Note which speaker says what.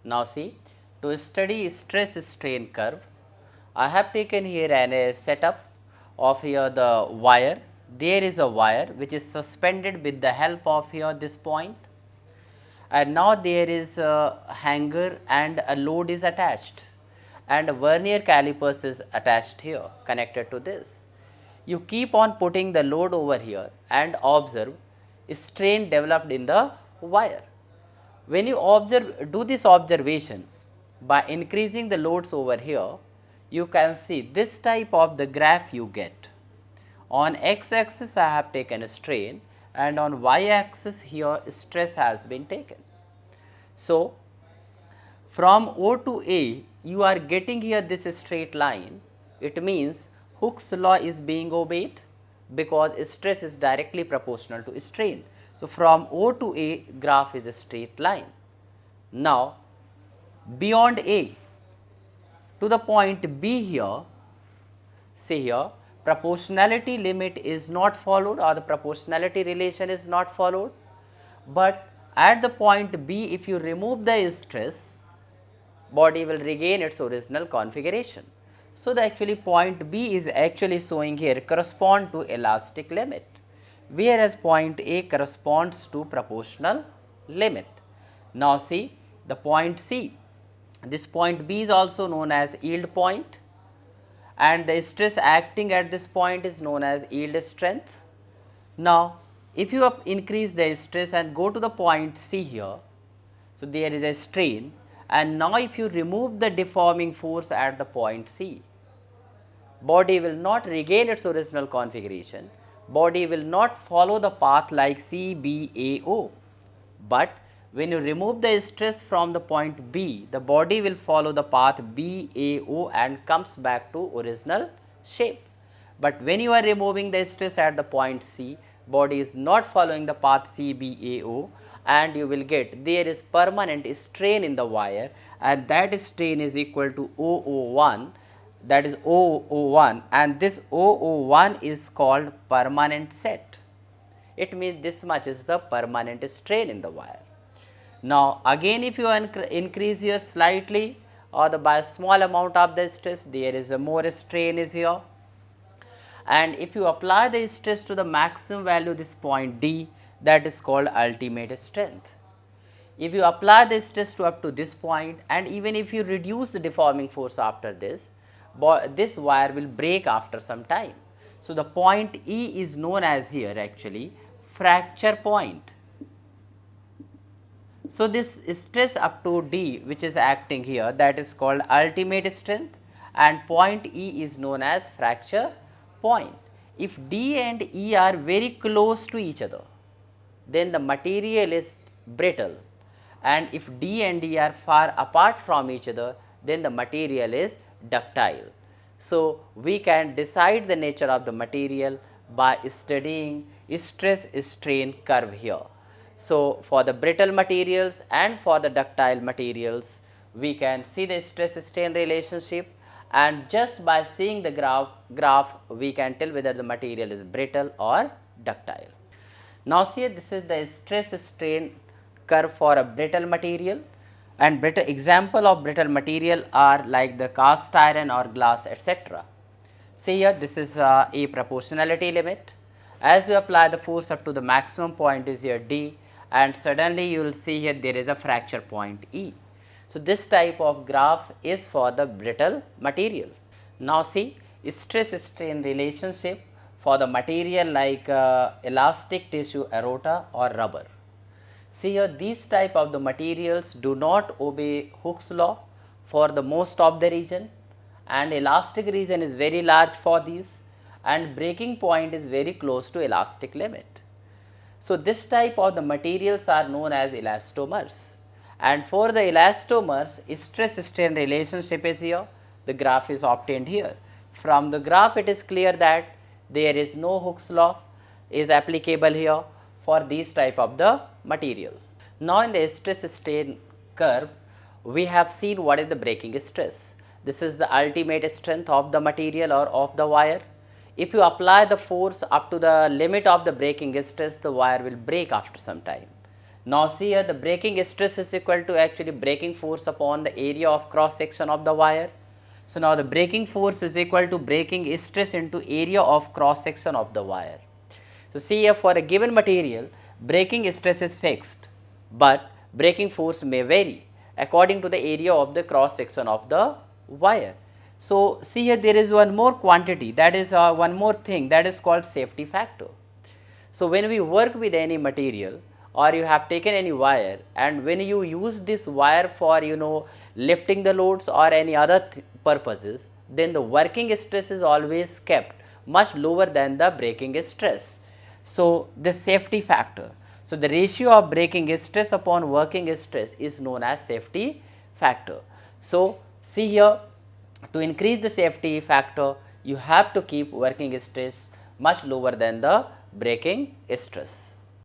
Speaker 1: Now see, to study stress strain curve, I have taken here a setup of here the wire. There is a wire which is suspended with the help of here this point, and now there is a hanger and a load is attached, and a vernier calipers is attached here connected to this. You keep on putting the load over here and observe strain developed in the wire. When you do this observation by increasing the loads over here, you can see this type of the graph you get. On x axis I have taken a strain, and on y axis here stress has been taken. So, from O to A you are getting here this straight line. It means Hooke's law is being obeyed because stress is directly proportional to strain. So, from O to A graph is a straight line. Now, beyond A to the point B here, say here proportionality limit is not followed or the proportionality relation is not followed, but at the point B if you remove the stress, body will regain its original configuration. So, the actually point B is actually showing here correspond to elastic limit, whereas point A corresponds to proportional limit. Now, see the point C, this point B is also known as yield point, and the stress acting at this point is known as yield strength. Now, if you increase the stress and go to the point C here, so there is a strain, and now if you remove the deforming force at the point C, body will not regain its original configuration, body will not follow the path like CBAO, but when you remove the stress from the point B, the body will follow the path BAO and comes back to original shape. But when you are removing the stress at the point C, body is not following the path CBAO, and you will get there is permanent strain in the wire, and that strain is equal to OO1, that is OO1, and this OO1 is called permanent set. It means this much is the permanent strain in the wire. Now, again if you increase here slightly or by a small amount of the stress, there is a more strain is here, and if you apply the stress to the maximum value this point D, that is called ultimate strength. If you apply the stress to up to this point, and even if you reduce the deforming force after this, this wire will break after some time. So, the point E is known as here actually fracture point. So, this stress up to D which is acting here, that is called ultimate strength, and point E is known as fracture point. If D and E are very close to each other, then the material is brittle, and if D and E are far apart from each other, then the material is ductile. So, we can decide the nature of the material by studying stress strain curve here. So, for the brittle materials and for the ductile materials, we can see the stress strain relationship, and just by seeing the graph we can tell whether the material is brittle or ductile. Now, see this is the stress strain curve for a brittle material, and example of brittle material are like the cast iron or glass, etc. See here this is a proportionality limit. As you apply the force up to the maximum point is here D, and suddenly you will see here there is a fracture point E. So, this type of graph is for the brittle material. Now, see stress strain relationship for the material like elastic tissue aorta or rubber. See here these type of the materials do not obey Hooke's law for the most of the region, and elastic region is very large for these, and breaking point is very close to elastic limit. So, this type of the materials are known as elastomers, and for the elastomers stress strain relationship is here, the graph is obtained here. From the graph it is clear that there is no Hooke's law is applicable here for these type of the material. Now, in the stress strain curve we have seen what is the breaking stress. This is the ultimate strength of the material or of the wire. If you apply the force up to the limit of the breaking stress, the wire will break after some time. Now see here, the breaking stress is equal to actually breaking force upon the area of cross section of the wire. So now the breaking force is equal to breaking stress into area of cross section of the wire. So see here, for a given material, breaking stress is fixed, but breaking force may vary according to the area of the cross section of the wire. So see here, there is one more quantity, that is one more thing, that is called safety factor. So when we work with any material, or you have taken any wire, and when you use this wire for lifting the loads or any other purposes, then the working stress is always kept much lower than the breaking stress. So the safety factor, so the ratio of breaking stress upon working stress is known as safety factor. So see here, to increase the safety factor, you have to keep working stress much lower than the breaking stress.